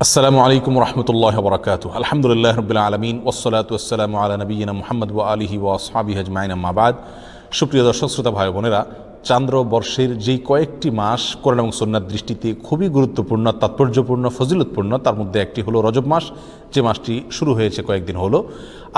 আসসালামু আলাইকুম রহমতুল্লাহ বরকাত আলহামদুলিল্লাহ রবিল আলমিন ওসলাত ওসালাম আলা নবীনা মোহাম্মদ ওয়া আলিহি ওয়া আসহাবিহি আজমাইন আম্মা বাদ। সুপ্রিয় দর্শক শ্রোতা ভাই বোনেরা, চান্দ্র বর্ষের যেই কয়েকটি মাস কোরআন এবং সুন্নাহর দৃষ্টিতে খুবই গুরুত্বপূর্ণ, তাৎপর্যপূর্ণ, ফজিলতপূর্ণ, তার মধ্যে একটি হলো রজব মাস, যে মাসটি শুরু হয়েছে কয়েকদিন হলো।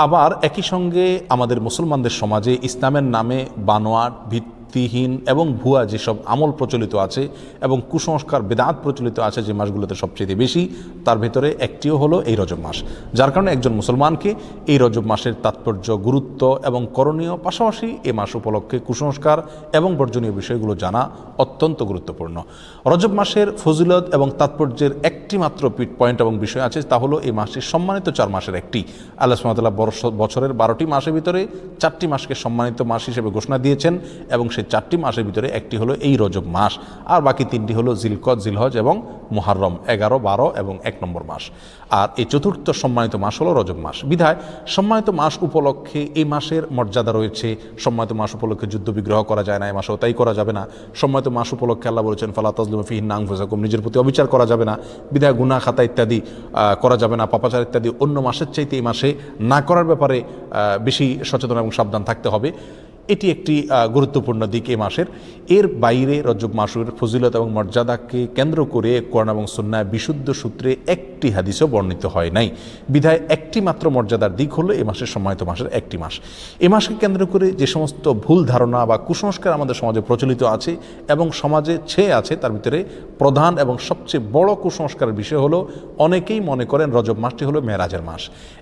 আবার একই সঙ্গে আমাদের মুসলমানদের সমাজে ইসলামের নামে বানোয়াট, ভিত্তিহীন এবং ভুয়া যেসব আমল প্রচলিত আছে এবং কুসংস্কার বেদাত প্রচলিত আছে যে মাসগুলোতে সবচেয়ে বেশি, তার ভেতরে একটিও হলো এই রজব মাস। যার কারণে একজন মুসলমানকে এই রজব মাসের তাৎপর্য, গুরুত্ব এবং করণীয়, পাশাপাশি এ মাস উপলক্ষে কুসংস্কার এবং বর্জনীয় বিষয়গুলো জানা অত্যন্ত গুরুত্বপূর্ণ। রজব মাসের ফজিলত এবং তাৎপর্যের একটি মাত্র পয়েন্ট এবং বিষয় আছে, তা হলো এই মাসটি সম্মানিত 4 মাসের একটি। আল্লাহ সুবহানাহু ওয়া তাআলা বছরের 12টি মাসের ভিতরে 4টি মাসকে সম্মানিত মাস হিসেবে ঘোষণা দিয়েছেন এবং সেই 4টি মাসের ভিতরে একটি হলো এই রজব মাস, আর বাকি 3টি হলো জিলকদ, জিলহজ এবং মুহাররম, 11, 12 এবং 1 নম্বর মাস। আর এই চতুর্থ সম্মানিত মাস হলো রজব মাস। বিধায় সম্মানিত মাস উপলক্ষে এই মাসের মর্যাদা রয়েছে। সম্মানিত মাস উপলক্ষে যুদ্ধ বিগ্রহ করা যায় না, এই মাসেও তাই করা যাবে না। সম্মানিত মাস উপলক্ষে আল্লাহ বলেছেন ফালা তাজলিমু ফিহিন্না আনফুসাকুম, নিজের প্রতি অবিচার করা যাবে না। বিধায় গুনাহ খাতা ইত্যাদি করা যাবে না, পাপাচার ইত্যাদি অন্য মাসের চাইতে এই মাসে না করার ব্যাপারে বেশি সচেতন এবং সাবধান থাকতে হবে। এটি একটি গুরুত্বপূর্ণ দিক এই মাসের। এর বাইরে রজব মাসের ফজিলত এবং মর্যাদাকে কেন্দ্র করে কোরআন এবং সুন্নাহ বিশুদ্ধ সূত্রে একটি হাদিসও বর্ণিত হয় নাই। বিধায় একটি মাত্র মর্যাদার দিক হলো এই মাসের সম্মানিত মাসের একটি মাস। এ মাসকে কেন্দ্র করে যে সমস্ত ভুল ধারণা বা কুসংস্কার আমাদের সমাজে প্রচলিত আছে এবং সমাজে ছেয়ে আছে, তার ভিতরে প্রধান এবং সবচেয়ে বড় কুসংস্কারের বিষয় হলো অনেকেই মনে করেন রজব মাসটি হলো মেরাজের মাস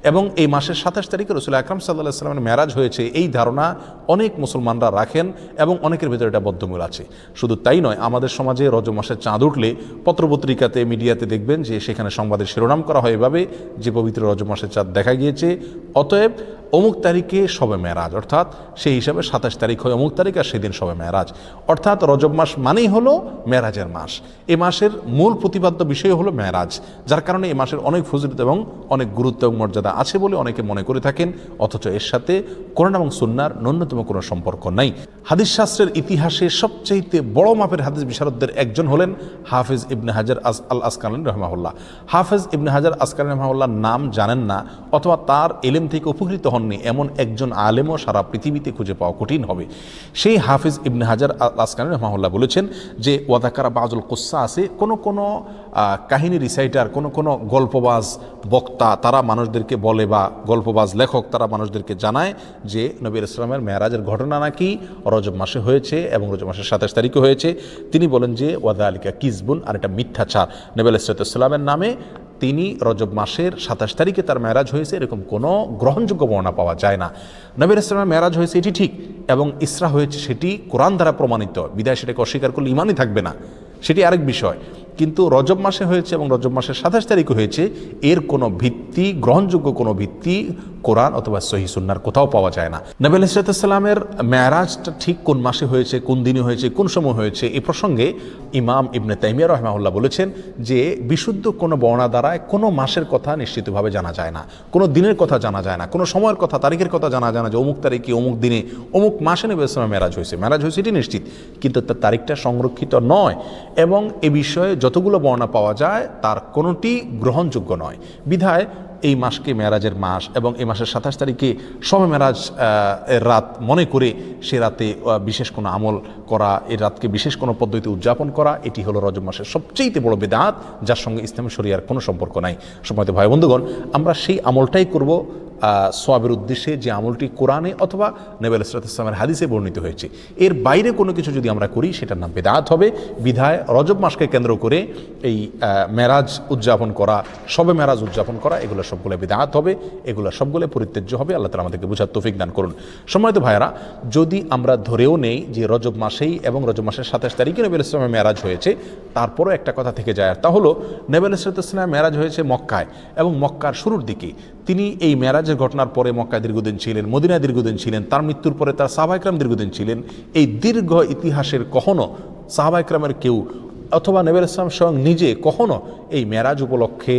এবং এই মাসের 27 তারিখে রাসূল আকরাম সাল্লাল্লাহু আলাইহি ওয়াসাল্লামের মেরাজ হয়েছে, এই ধারণা অনেক মুসলমানরা রাখেন এবং অনেকের ভিতরে এটা বদ্ধমূল আছে। শুধু তাই নয়, আমাদের সমাজে রজব মাসের চাঁদ উঠলে পত্রপত্রিকাতে, মিডিয়াতে দেখবেন যে সেখানে সংবাদের শিরোনাম করা হয় এভাবে যে পবিত্র রজব মাসের চাঁদ দেখা গিয়েছে, অতএব অমুক তারিখে শবে মেরাজ, অর্থাৎ সেই হিসাবে 27 তারিখ হয় অমুক তারিখ আর সেদিন শবে মেরাজ। অর্থাৎ রজব মাস মানেই হলো মেরাজের মাস। এ মাসের মূল প্রতিপাদ্য বিষয় হলো মেরাজ, যার কারণে এই মাসের অনেক ফজিলত এবং অনেক গুরুত্ব এবং মর্যাদা আছে বলে অনেকে মনে করে থাকেন, অথচ এর সাথে কোরআন এবং সুন্নাহর ন্যূনতম কোনো সম্পর্ক নাই। হাদিস শাস্ত্রের ইতিহাসে সবচাইতে বড় মাপের হাদিস বিশারদদের একজন হলেন হাফেজ ইবনে হাজার আল আসকালানী রাহিমাহুল্লাহ। হাফেজ ইবনে হাজার আসকালানী রাহিমাহুল্লাহর নাম জানেন না অথবা তার ইলম থেকে উপকৃত হননি এমন একজন আলেমও সারা পৃথিবীতে খুঁজে পাওয়া কঠিন হবে। সেই হাফেজ ইবনে হাজার আল আসকালানী রাহিমাহুল্লাহ বলেছেন যে ওয়াদাকারা বাজুল কুসা আছে, কোনো কাহিনী রিসাইটার, কোনো গল্পবাজ বক্তা তারা মানুষদেরকে বলে, বা গল্পবাজ লেখক তারা মানুষদেরকে জানায় যে নবী ইসলামের মেরাজের ঘটনা নাকি রজব মাসে হয়েছে এবং রজব মাসের 27 তারিখে হয়েছে। তিনি বলেন যে ওয়াদা আলিকা কিসবুন, আর এটা মিথ্যাচার। নবী ইসলামের নামে তিনি রজব মাসের 27 তারিখে তার মেরাজ হয়েছে এরকম কোনো গ্রহণযোগ্য বর্ণনা পাওয়া যায় না। নবী ইসলামের মেরাজ হয়েছে এটি ঠিক এবং ইসরা হয়েছে সেটি কোরআন দ্বারা প্রমাণিত, বিদায় সেটাকে অস্বীকার করলে ইমানই থাকবে না, সেটি আরেক বিষয়। কিন্তু রজব মাসে হয়েছে এবং রজব মাসের 27 তারিখে হয়েছে, এর কোনো ভিত্তি, গ্রহণযোগ্য কোনো ভিত্তি কোরআন অথবা সহিহ সুন্নাহর কোথাও পাওয়া যায় না। নবী আলাইহিসসালামের মেরাজটা ঠিক কোন মাসে হয়েছে, কোন দিনে হয়েছে, কোন সময় হয়েছে, এই প্রসঙ্গে ইমাম ইবনে তাইমিয়া রাহিমাহুল্লাহ বলেছেন যে বিশুদ্ধ কোনো বর্ণনা দ্বারা কোনো মাসের কথা নিশ্চিতভাবে জানা যায় না, কোনো দিনের কথা জানা যায় না, কোনো সময়ের কথা, তারিখের কথা জানা যায় না যে অমুক তারিখে অমুক দিনে অমুক মাসে নবী ইসলামের মেরাজ হয়েছে এটি নিশ্চিত, কিন্তু তার তারিখটা সংরক্ষিত নয় এবং এ বিষয়ে যতগুলো বর্ণনা পাওয়া যায় তার কোনোটি গ্রহণযোগ্য নয়। বিধায় এই মাসকে মেরাজের মাস এবং এই মাসের 27 তারিখে শবে মেরাজ এর রাত মনে করে সে রাতে বিশেষ কোনো আমল করা, এই রাতকে বিশেষ কোনো পদ্ধতি উদযাপন করা, এটি হলো রজব মাসের সবচেয়ে বড় বিদআত, যার সঙ্গে ইসলামী শরিয়ার কোনো সম্পর্ক নাই। সম্মানিত ভাই বন্ধুগণ, আমরা সেই আমলটাই করব সওয়াবের উদ্দেশ্যে যে আমলটি কোরআনে অথবা নবী আলাইহিসসালামের হাদিসে বর্ণিত হয়েছে। এর বাইরে কোনো কিছু যদি আমরা করি সেটার নাম বিদআত হবে। বিধায় রজব মাসকে কেন্দ্র করে এই মেরাজ উদযাপন করা, শবে মেরাজ উদযাপন করা, এগুলো সবগুলো বিদআত হবে, এগুলো সবগুলো পরিত্যাজ্য হবে। আল্লাহ তাআলা আমাদেরকে বুঝার তৌফিক দান করুন। সম্মানিত ভাইয়েরা, যদি আমরা ধরেও নেই যে রজব মাসেই এবং রজব মাসের 27 তারিখে নবী আলাইহিসসালামের মেরাজ হয়েছে, তারপরও একটা কথা থেকে যায়, আর তা হলো নবী আলাইহিসসালামের মেরাজ হয়েছে মক্কায় এবং মক্কার শুরুর দিকে। তিনি এই মেরাজের ঘটনার পরে মক্কায় দীর্ঘদিন ছিলেন, মদিনায় দীর্ঘদিন ছিলেন, তার মৃত্যুর পরে তার সাহাবা ইকরাম দীর্ঘদিন ছিলেন। এই দীর্ঘ ইতিহাসের কখনো সাহাবা ইকরামের কেউ অথবা নবী আলাইহিস সালাম স্বয়ং নিজে কখনো এই মেরাজ উপলক্ষে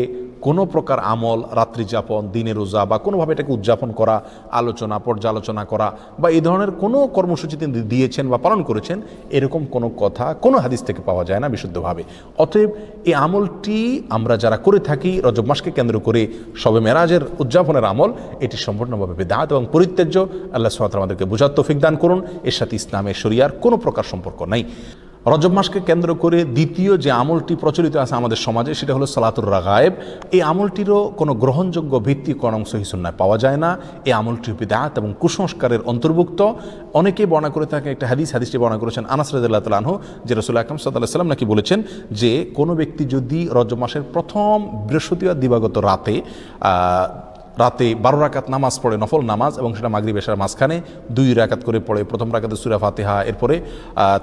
কোনো প্রকার আমল, রাত্রি যাপন, দিনে রোজা বা কোনোভাবে এটাকে উদযাপন করা, আলোচনা, পর্যালোচনা করা বা এই ধরনের কোনো কর্মসূচি তিনি দিয়েছেন বা পালন করেছেন, এরকম কোনো কথা কোনো হাদিস থেকে পাওয়া যায় না বিশুদ্ধভাবে। অতএব এই আমলটি আমরা যারা করে থাকি রজব মাসকে কেন্দ্র করে শবে মেরাজের উদযাপনের আমল, এটি সম্পূর্ণভাবে বিদআত এবং পরিত্যাজ্য। আল্লাহ সুবহানাহু ওয়া তাআলা আমাদেরকে বুঝার তৌফিক দান করুন। এর সাথে ইসলামের শরিয়ার কোনো প্রকার সম্পর্ক নাই। রজব মাসকে কেন্দ্র করে দ্বিতীয় যে আমলটি প্রচলিত আছে আমাদের সমাজে, সেটা হলো সালাতুর রাগায়েব। এই আমলটিরও কোনো গ্রহণযোগ্য ভিত্তি কোন সহিহ সুন্নাহয় পাওয়া যায় না। এই আমলটি বিদআত এবং কুসংস্কারের অন্তর্ভুক্ত। অনেকেই বর্ণনা করে থাকে একটা হাদিসটি বর্ণনা করেছেন আনাস রাদিয়াল্লাহু তাআলা আনহু, যে রাসূলুল্লাহ আকরাম সাল্লাল্লাহু আলাইহি ওয়াসাল্লাম নাকি বলেছেন যে কোনো ব্যক্তি যদি রজব মাসের প্রথম বৃহস্পতিবার দিবাগত রাতে 12 রাকাত নামাজ পড়ে, নফল নামাজ, এবং সেটা মাগরিব এশার মাঝখানে 2 রাকাত করে পড়ে, প্রথম রাকাতে সূরা ফাতিহা, এরপরে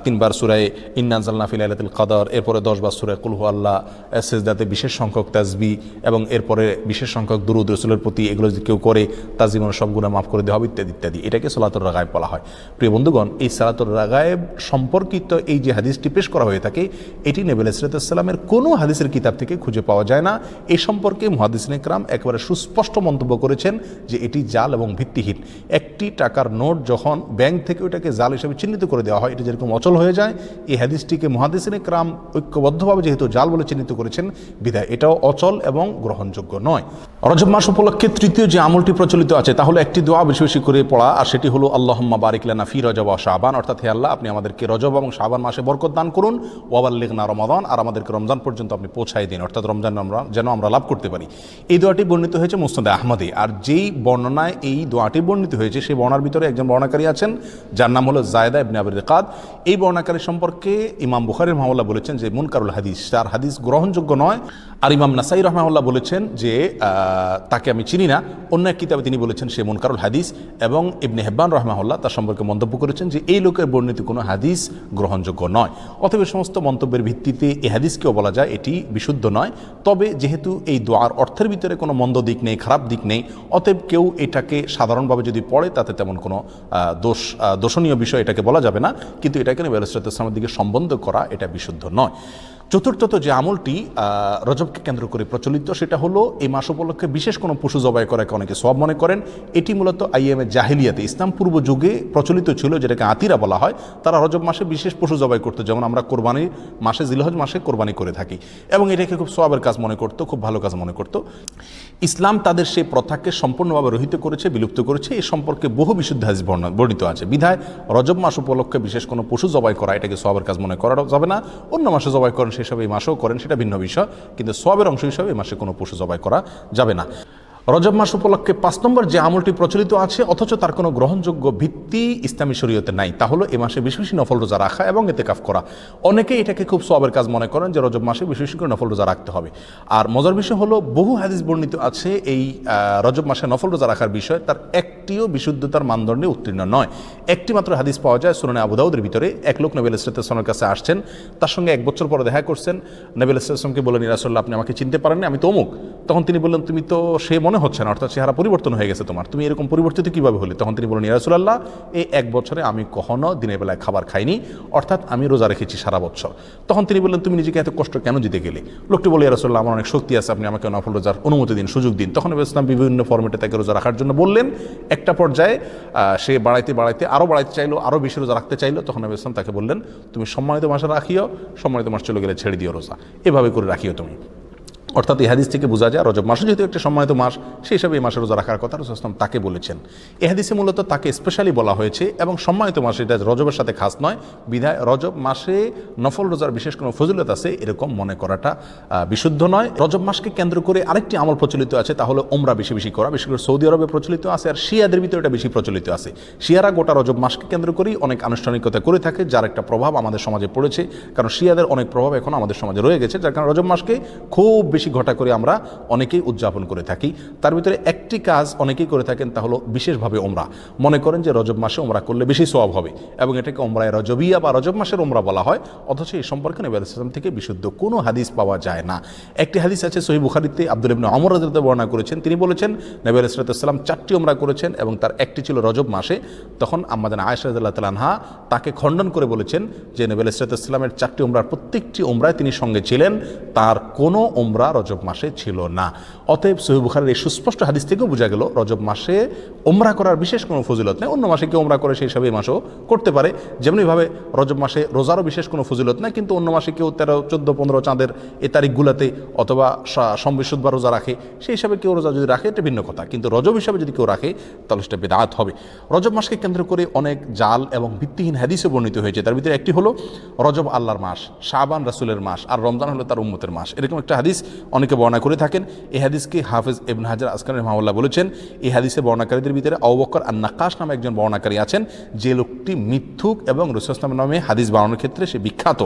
3 বার সূরা ইন্না আনজালনা ফি লাইলাতুল কদর, এরপরে 10 বার সূরা কুল হুয়াল্লাহ, সিজদাতে বিশেষ সংখ্যক তাসবিহ এবং এরপরে বিশেষ সংখ্যক দুরূদ রাসূলের প্রতি, এগুলো যদি কেউ করে তার জীবনের সব গুনাহ মাফ করে দেওয়া হবে ইত্যাদি ইত্যাদি। এটাকে সালাতুর রাগায়েব বলা হয়। প্রিয় বন্ধুগণ, এই সালাতুর রাগায়েব সম্পর্কিত এই যে হাদিসটি পেশ করা হয়ে থাকে, এটি নবী আলাইহিস সালামের কোনো হাদিসের কিতাব থেকে খুঁজে পাওয়া যায় না। এই সম্পর্কে মুহাদ্দিসিনে কেরাম একেবারে সুস্পষ্ট মন্তব্য করেছেন যে এটি জাল এবং ভিত্তিহীন। একটি টাকার নোট যখন ব্যাংক থেকে ওইটাকে জাল হিসেবে চিহ্নিত করে দেওয়া হয়, এটি যেরকম অচল হয়ে যায়, এই হাদিসটিকে মুহাদ্দিসিনে কেরাম ঐক্যবদ্ধভাবে যেহেতু জাল বলে চিহ্নিত করেছেন, বিধায় এটাও অচল এবং গ্রহণযোগ্য নয়। রজব মাস উপলক্ষে তৃতীয় যে আমলটি প্রচলিত আছে তা হলো একটি দোয়া বেশি বেশি করে পড়া, আর সেটি হলো আল্লাহুম্মা বারিক লানা ফি রজব ওয়া শাবান, অর্থাৎ হে আল্লাহ, আপনি আমাদেরকে রজব এবং শাবান মাসে বরকত দান করুন, ওয়া বাল্লিগনা রমাদান, আর আমাদেরকে রমজান পর্যন্ত আপনি পৌঁছায় দিন, অর্থাৎ রমজান যেন আমরা লাভ করতে পারি। এই দোয়াটি বর্ণিত হয়েছে মুসনাদে আহমদে। আর যেই বর্ণনায় এই দোয়াটি বর্ণিত হয়েছে, সেই বর্ণনার ভিতরে একজন বর্ণাকারী আছেন যার নাম হলো জায়দা ইবনে আবি রিকাদ। এই বর্ণাকারী সম্পর্কে ইমাম বুখারী রাহিমাহুল্লাহ বলেছেন যে মুনকারুল হাদিস, তার হাদিস গ্রহণযোগ্য নয়। আর ইমাম নাসাই রাহিমাহুল্লাহ বলেছেন যে তাকে আমি চিনি না। অন্য এক কিতাবে তিনি বলেছেন সে মুনকারুল হাদিস, এবং ইবনে হিব্বান রাহিমাহুল্লাহ তার সম্পর্কে মন্তব্য করেছেন যে এই লোকের বর্ণিত কোনো হাদিস গ্রহণযোগ্য নয়। অতএব সমস্ত মন্তব্যের ভিত্তিতে এই হাদিসকেও বলা যায় এটি বিশুদ্ধ নয়। তবে যেহেতু এই দোয়ার অর্থের ভিতরে কোনো মন্দ দিক নেই, খারাপ দিক নেই, অতএব কেউ এটাকে সাধারণভাবে যদি পড়ে তাতে তেমন কোনো দোষণীয় বিষয় এটাকে বলা যাবে না। কিন্তু এটাকে নবী আলাইহিস সালামের দিকে সম্বন্ধ করা এটা বিশুদ্ধ নয়। চতুর্থত যে আমলটি রজবকে কেন্দ্র করে প্রচলিত, সেটা হলো এই মাস উপলক্ষে বিশেষ কোনো পশু জবাই করাকে অনেকে সওয়াব মনে করেন। এটি মূলত আইয়ামে জাহিলিয়াতে, ইসলাম পূর্ব যুগে প্রচলিত ছিল, যেটাকে আতিরা বলা হয়। তারা রজব মাসে বিশেষ পশু জবাই করতো, যেমন আমরা কোরবানির মাসে জিলহজ মাসে কোরবানি করে থাকি, এবং এটাকে খুব সওয়াবের কাজ মনে করতো, খুব ভালো কাজ মনে করতো। ইসলাম তাদের সেই প্রথাকে সম্পূর্ণভাবে রহিত করেছে, বিলুপ্ত করেছে। এ সম্পর্কে বহু বিশুদ্ধ হাদিস বর্ণিত আছে। বিধায় রজব মাস উপলক্ষে বিশেষ কোনো পশু জবাই করা এটাকে সওয়াবের কাজ মনে করা যাবে না। অন্য মাসে জবাই করেন সেসব এই মাসেও করেন, সেটা ভিন্ন বিষয়, কিন্তু সওয়াবের অংশ হিসাবে এই মাসে কোনো পশু জবাই করা যাবে না। রজব মাস উপলক্ষে 5 নম্বর যে আমলটি প্রচলিত আছে অথচ তার কোনো গ্রহণযোগ্য ভিত্তি ইসলামী শরীয়তে নাই, তা হলো এ মাসে বেশি বেশি নফল রোজা রাখা এবং ইতিকাফ করা। অনেকেই এটাকে খুব সওয়াবের কাজ মনে করেন যে রজব মাসে বেশি বেশি করে নফল রোজা রাখতে হবে। আর মজার বিষয় হলো বহু হাদিস বর্ণিত আছে এই রজব মাসে নফল রোজা রাখার বিষয়, তার একটিও বিশুদ্ধতার মানদণ্ডে উত্তীর্ণ নয়। একটি মাত্র হাদিস পাওয়া যায় সুনানে আবু দাউদের ভিতরে। এক লোক নবী আলাইহিস সালামের কাছে আসছেন, তার সঙ্গে 1 বছর পরে দেখা করছেন। নবী আলাইহিস সালামকে বললেন, ইয়া রাসূলুল্লাহ, আপনি আমাকে চিনতে পারেননি, আমি তো অমুক। তখন তিনি বললেন, তুমি তো সে মনে হচ্ছে না, অর্থাৎ চেহারা পরিবর্তন হয়ে গেছে তোমার, তুমি এরকম পরিবর্তিত কিভাবে হলে? তখন তিনি বললেন, ইয়া রাসূলুল্লাহ, এই 1 বছরে আমি কখনো দিনের বেলায় খাবার খাইনি, অর্থাৎ আমি রোজা রেখেছি সারা বছর। তখন তিনি বললেন, তুমি নিজেকে এত কষ্ট কেন দিতে গেলে? লোকটি বলে, ইয়া রাসূলুল্লাহ, আমার অনেক শক্তি আছে, আপনি আমাকে নফল রোজার অনুমতি দিন, সুযোগ দিন। তখন নবী ইসলাম বিভিন্ন ফরম্যাটে তাকে রোজা রাখার জন্য বললেন। একটা পর্যায়ে সে বাড়াইতে বাড়াইতে আরও বাড়াইতে চাইলো, আরও বেশি রোজা রাখতে চাইলো। তখন নবী ইসলাম তাকে বললেন, তুমি সম্মানিত মাসে রাখিও, সম্মানিত মাস চলে গেলে ছেড়ে দিও রোজা, এভাবে করে রাখিও তুমি। অর্থাৎ এই হাদিস থেকে বোঝা যায় রজব মাসে যেহেতু একটা সম্মানিত মাস, সেই হিসাবে এই মাসে রোজা রাখার কথা রাসূল সাল্লাল্লাহু আলাইহি ওয়াসাল্লাম তাকে বলেছেন। এই হাদিসে মূলত তাকে স্পেশালি বলা হয়েছে, এবং সম্মানিত মাসে, এটা রজবের সাথে খাস নয়। বিধায় রজব মাসে নফল রোজার বিশেষ কোনো ফজিলত আছে এরকম মনে করাটা বিশুদ্ধ নয়। রজব মাসকে কেন্দ্র করে আরেকটি আমল প্রচলিত আছে, তা হলো উমরা বেশি বেশি করা। বিশেষ করে সৌদি আরবে প্রচলিত আছে, আর শিয়াদের ভিতরে এটা বেশি প্রচলিত আছে। শিয়ারা গোটা রজব মাসকে কেন্দ্র করেই অনেক আনুষ্ঠানিকতা করে থাকে, যার একটা প্রভাব আমাদের সমাজে পড়েছে। কারণ শিয়াদের অনেক প্রভাব এখন আমাদের সমাজে রয়ে গেছে, যার কারণে রজব মাসকে খুব বেশি ঘটা করে আমরা অনেকেই উদযাপন করে থাকি। তার ভিতরে একটি কাজ অনেকেই করে থাকেন, তা হলো বিশেষভাবে ওমরা। মনে করেন যে রজব মাসে ওমরা করলে বেশি সওয়াব হবে, এবং এটাকে ওমরায়ে রজবিয়া বা রজব মাসের ওমরা বলা হয়। অথচ এই সম্পর্কে নবী আলাইহিস সালাম থেকে বিশুদ্ধ কোনো হাদিস পাওয়া যায় না। একটি হাদিস আছে সহিহ বুখারীতে, আব্দুল্লাহ ইবনে ওমর রাদিয়াল্লাহু বর্ণনা করেছেন। তিনি বলেছেন নবী আলাইহিস সালাম 4টি ওমরা করেছেন, এবং তার একটি ছিল রজব মাসে। তখন আম্মা জান আয়েশা রাদিয়াল্লাহু তাআলা আনহা তাকে খণ্ডন করে বলেছেন যে নবী আলাইহিস সালামের 4টি ওমরার প্রত্যেকটি ওমরায় তিনি সঙ্গে ছিলেন, তার কোনো ওমরা রজব মাসে ছিল না। অতএব সহিহ বুখারীর এই সুস্পষ্ট হাদিস থেকেও বোঝা গেল রজব মাসে ওমরা করার বিশেষ কোনো ফজিলত নেই। অন্য মাসে কেউ ওমরা করে সেই হিসাবে এই মাসও করতে পারে, যেমনিভাবে রজব মাসে রোজারও বিশেষ কোনো ফজিলত নেই, কিন্তু অন্য মাসে কেউ 13, 14, 15 চাঁদের এই তারিখগুলোতে অথবা বিশুদ্ধবার রোজা রাখে, সেই হিসাবে কেউ রোজা যদি রাখে এটা ভিন্ন কথা, কিন্তু রজব হিসাবে যদি কেউ রাখে তাহলে সেটা বিদআত হবে। রজব মাসকে কেন্দ্র করে অনেক জাল এবং ভিত্তিহীন হাদিসে বর্ণিত হয়েছে। তার ভিতরে একটি হলো রজব আল্লাহর মাস, শাবান রাসূলের মাস, আর রমজান হলো তার উম্মতের মাস। এরকম একটা হাদিস অনেকে বর্ণনা করে থাকেন। এই হাদিসকে হাফেজ ইবনে হাজার আসকালানী রাহিমাহুল্লাহ বলেছেন, এই হাদিসের বর্ণনাকারীদের ভিতরে আবু বকর আন-নাক্কাশ নামে একজন বর্ণনাকারী আছেন, যে লোকটি মিথ্যুক এবং রাসূল সাল্লাল্লাহু আলাইহি ওয়াসাল্লাম নামে হাদিস বানানোর ক্ষেত্রে সে বিখ্যাত।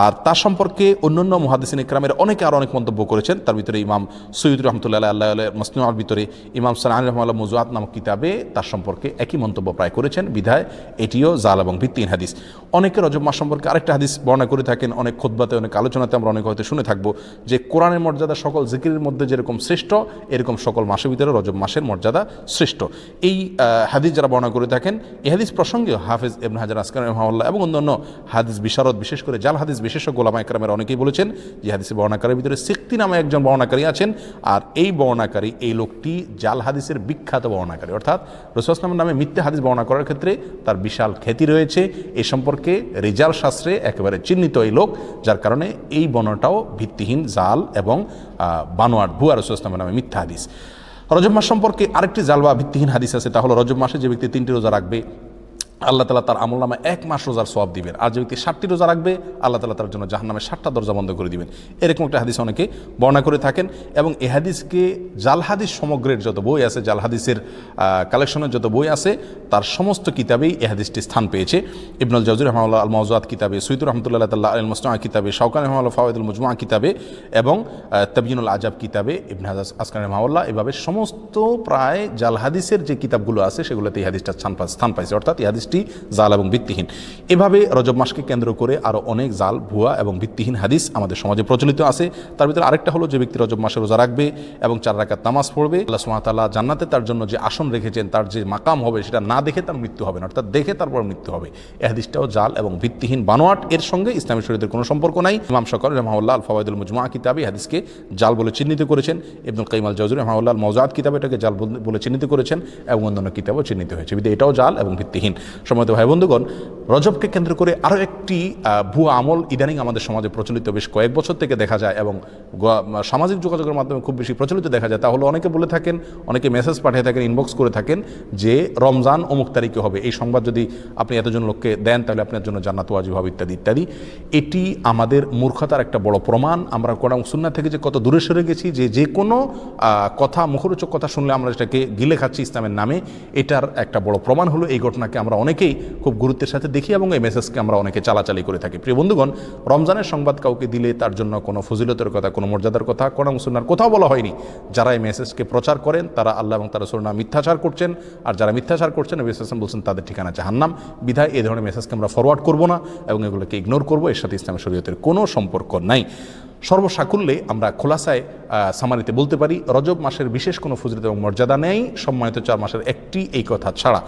আর তার সম্পর্কে অন্যান্য মুহাদ্দিসিন ইকরামের অনেকে আরও অনেক মন্তব্য করেছেন। তার ভিতরে ইমাম সৈয়দ রহমতুল্লাহ আল্লাহ মাসনুআর ভিতরে ইমাম সানানী রাহিমাহুল্লাহ মুযুআত নামক কিতাবে তার সম্পর্কে একই মন্তব্য প্রায় করেছেন। বিধায় এটিও জাল এবং ভিত্তিহীন হাদিস। অনেকে রজব মাস সম্পর্কে আরেকটা হাদিস বর্ণনা করে থাকেন, অনেক খুতবাতে অনেক আলোচনাতে আমরা অনেক হয়তো শুনে থাকবো, যে কোরআনের মর্যাদা সকল জিকিরের মধ্যে যেরকম শ্রেষ্ঠ, এরকম সকল মাসের ভিতরে রজব মাসের মর্যাদা শ্রেষ্ঠ। এই হাদিস যারা বর্ণনা করে থাকেন, এই হাদিস প্রসঙ্গে হাফেজ ইবনে হাজার আসকালানী রাহিমাহুল্লাহ এবং অন্যান্য হাদিস বিশারদ, বিশেষ করে জাল হাদিস বিশেষজ্ঞ উলামা ইকরামের অনেকেই বলেছেন যে হাদিসের বর্ণনাকারীর ভিতরে সিক্তি নামে একজন বর্ণনাকারী আছেন, আর এই বর্ণনাকারী, এই লোকটি জাল হাদিসের বিখ্যাত বর্ণনাকারী, অর্থাৎ রাসূল সাল্লাল্লাহু আলাইহি ওয়াসাল্লামের নামে মিথ্যা হাদিস বর্ণনা করার ক্ষেত্রে তার বিশাল খ্যাতি রয়েছে। এ সম্পর্কে রিজাল শাস্ত্রে একেবারে চিহ্নিত এই লোক, যার কারণে এই বর্ণনাটাও ভিত্তিহীন, জাল এবং বানোয়াট, ভুয়া রাসূল সাল্লাল্লাহু আলাইহি ওয়াসাল্লামের নামে মিথ্যা হাদিস। রজব মাস সম্পর্কে আরেকটি জাল বা ভিত্তিহীন হাদিস আছে, তা হলো রজব মাসে যে ব্যক্তি 3টি রোজা রাখবে আল্লাহ তাআলা তার আমলনামা 1 মাস রোজার সওয়াব দিবেন, আর যে ব্যক্তি 60টি রোজা রাখবে আল্লাহ তাআলা তার জন্য জাহান্নামের 60টা দরজা বন্ধ করে দিবেন। এরকম একটা হাদিস অনেকে বর্ণনা করে থাকেন, এবং এই হাদিসকে জাল হাদিস সমগ্রের যত বই আছে, জাল হাদিসের কালেকশনের যত বই আছে, তার সমস্ত কিতাবেই এই হাদিসটি স্থান পেয়েছে। ইবনুল জাওজি রাহিমাহুল্লাহ আল মাওজুআত কিতাবে, সৈয়দ রাহমাতুল্লাহ তাআলা আল মুসনাআ কিতাবে, শাওকানী রাহিমাহুল্লাহ ফাওয়াইদুল মুজমুআ কিতাবে, এবং তাবয়িনুল আজাব কিতাবে ইবনে হাজার আসকালানী রাহিমাহুল্লাহ, এভাবে সমস্ত প্রায় জাল হাদিসের যে কিতাবগুলো আছে সেগুলোতে এই হাদিসটা স্থান পাইছে, অর্থাৎ এই হাদিসটি জাল এবং ভিত্তিহীন। এভাবে রজব মাসকে কেন্দ্র করে আরও অনেক জাল, ভুয়া এবং ভিত্তিহীন হাদিস আমাদের সমাজে প্রচলিত আছে। তার ভিতরে আরেকটা হলো, যে ব্যক্তি রজব মাসে রোজা রাখবে এবং 4 রাকাত নামাজ পড়বে, আল্লাহ সুবহানাহু ওয়া তাআলা জান্নাতে তার জন্য যে আসন রেখেছেন, তার যে মাকাম হবে, সেটা না দেখে তার মৃত্যু হবে না, অর্থাৎ দেখে তারপর মৃত্যু হবে। এই হাদিসটাও জাল এবং ভিত্তিহীন, বানোয়াট। এর সঙ্গে ইসলামী শরীয়তের কোনো সম্পর্ক নাই। ইমাম শাওকানী রাহিমাহুল্লাহ আল ফাওয়াইদুল মুজমুআ কিতাবে হাদিসকে জাল বলে চিহ্নিত করেছেন। ইবনুল কাইয়িম আল জাওজি রাহিমাহুল্লাহ আল মাওজুআত কিতাবে এটাকে জাল বলে চিহ্নিত করেছেন, এবং অন্যান্য কিতাবও চিহ্নিত হয়েছে। বিধায় এটাও জাল এবং ভিত্তিহীন। সম্মানিত ভাই বন্ধুগণ, রজবকে কেন্দ্র করে আরও একটি ভুয়া আমল ইদানিং আমাদের সমাজে প্রচলিত বেশ কয়েক বছর থেকে দেখা যায়, এবং সামাজিক যোগাযোগের মাধ্যমে খুব বেশি প্রচলিত দেখা যায়। তা হলো, অনেকে বলে থাকেন, অনেকে মেসেজ পাঠিয়ে থাকেন, ইনবক্স করে থাকেন, যে রমজান অমুক তারিখে হবে, এই সংবাদ যদি আপনি এতজন লোককে দেন তাহলে আপনার জন্য জান্নাত ওয়াজিব হবে, ইত্যাদি ইত্যাদি। এটি আমাদের মূর্খতার একটা বড় প্রমাণ। আমরা কোরআন সুন্নাহ থেকে যে কত দূরে সরে গেছি, যে কোনো কথা, মুখরোচক কথা শুনলে আমরা সেটাকে গিলে খাচ্ছি ইসলামের নামে, এটার একটা বড় প্রমাণ হলো এই ঘটনাকে আমরা অনেকেই খুব গুরুত্বের সাথে দেখি, এবং এই মেসেজকে আমরা অনেকে চালাচালি করে থাকি। প্রিয় বন্ধুগণ, রমজানের সংবাদ কাউকে দিলে তার জন্য কোনো ফজিলতের কথা, কোনো মর্যাদার কথা কোরআন সুন্নাহর কোথাও বলা হয়নি। যারা এই মেসেজকে প্রচার করেন তারা আল্লাহ এবং তার রাসূলের নামে মিথ্যাচার করছেন, আর যারা মিথ্যাচার করছেন নবী সাল্লাল্লাহু আলাইহি ওয়াসাল্লাম বলছেন তাদের ঠিকানা জাহান্নাম। বিধায় এই ধরনের মেসেজকে আমরা ফরওয়ার্ড করব না, এবং এগুলোকে ইগনোর করব। এর সাথে ইসলামী শরীয়তের কোনো সম্পর্ক নাই। সর্বসাকুল্যে আমরা খোলাসায় সামারিতে বলতে পারি, রজব মাসের বিশেষ কোনো ফজিলত এবং মর্যাদা নেই সম্মানিত 4 মাসের একটি, এই কথা ছাড়া।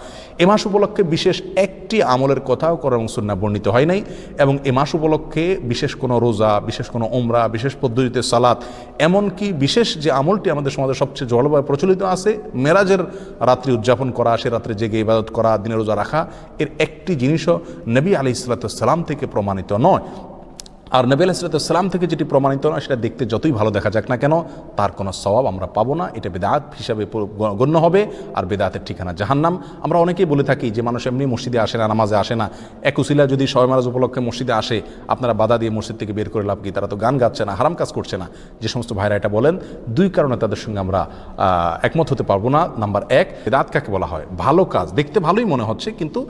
এ মাস উপলক্ষে বিশেষ একটি আমলের কথাও কোরআন এবং সুন্নাহ বর্ণিত হয় নাই, এবং এ মাস উপলক্ষে বিশেষ কোনো রোজা, বিশেষ কোনো উমরা, বিশেষ পদ্ধতিতে সালাত, এমনকি বিশেষ যে আমলটি আমাদের সমাজে সবচেয়ে জলবায়ু প্রচলিত আছে, মেরাজের রাত্রি উদযাপন করা, সে রাত্রে জেগে ইবাদত করা, দিনে রোজা রাখা, এর একটি জিনিসও নবী আলাইহিস সালাম থেকে প্রমাণিত নয়। আর নবী আলাইহিস সালাম থেকে যেটি প্রমাণিত নয়, সেটা দেখতে যতই ভালো দেখা যাক না কেন, তার কোনো সওয়াব আমরা পাবো না। এটা বিদআত হিসাবে গণ্য হবে, আর বিদআতের ঠিকানা জাহান্নাম। আমরা অনেকেই বলে থাকি যে মানুষ এমনি মসজিদে আসে না, নামাজে আসে না, এক উসিলা যদি শবে মেরাজ উপলক্ষে মসজিদে আসে, আপনারা বাধা দিয়ে মসজিদ থেকে বের করে লাভ কি? তারা তো গান গাচ্ছে না, হারাম কাজ করছে না। যে সমস্ত ভাইরা এটা বলেন, 2 কারণে তাদের সঙ্গে আমরা একমত হতে পারবো না। নাম্বার 1, বিদআত কাকে বলা হয়? ভালো কাজ, দেখতে ভালোই মনে হচ্ছে, কিন্তু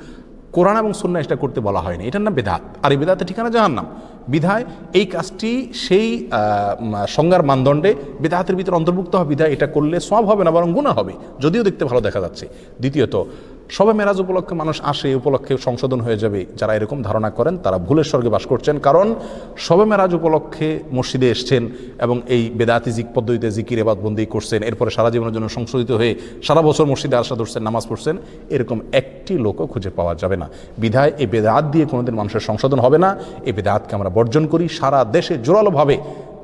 কোরআন এবং সুন্নাহ এটা করতে বলা হয়নি, এটার নাম বিদআত, আর এই বিদআতের ঠিকানা জাহান্নাম। বিধায় এই কাজটি সেই সংজ্ঞার মানদণ্ডে বিদআতের ভিতরে অন্তর্ভুক্ত হবে। বিধায় এটা করলে সওয়াব হবে না, বরং গুনাহ হবে, যদিও দেখতে ভালো দেখা যাচ্ছে। দ্বিতীয়ত, শবে মেরাজ উপলক্ষে মানুষ আসে, উপলক্ষে সংশোধন হয়ে যাবে, যারা এরকম ধারণা করেন তারা ভুলের স্বর্গে বাস করছেন। কারণ শবে মেরাজ উপলক্ষে মসজিদে এসছেন এবং এই বেদাতি পদ্ধতিতে জিকির ইবাদতবন্দি করছেন, এরপরে সারা জীবনের জন্য সংশোধিত হয়ে সারা বছর মসজিদে আসা ধরছেন, নামাজ পড়ছেন, এরকম একটি লোকও খুঁজে পাওয়া যাবে না। বিধায় এই বেদাত দিয়ে কোনোদিন মানুষের সংশোধন হবে না। এই বেদাতকে আমরা বর্জন করি। সারা দেশে জোরালোভাবে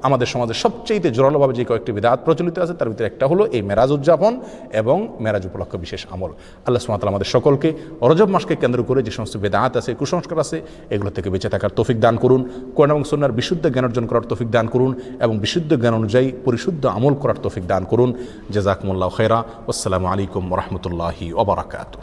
আমাদের সমাজে সবচেয়ে জোরালোভাবে যে কয়েকটি বিদআত প্রচলিত আছে তার ভিতরে একটা হলো এই মেরাজ উদযাপন এবং মেরাজ উপলক্ষ বিশেষ আমল। আল্লাহ সুবহানাহু ওয়া তাআলা আমাদের সকলকে রজব মাসকে কেন্দ্র করে যে সমস্ত বিদআত আছে, কুসংস্কার আছে, এগুলো থেকে বেঁচে থাকার তৌফিক দান করুন। কোরআন এবং সুন্নাহর বিশুদ্ধ জ্ঞান অর্জন করার তৌফিক দান করুন এবং বিশুদ্ধ জ্ঞান অনুযায়ী পরিশুদ্ধ আমল করার তৌফিক দান করুন। জাযাকুমুল্লাহু খায়রা। আসসালামু আলাইকুম ওয়া রাহমাতুল্লাহি ওয়া বারাকাতুহু।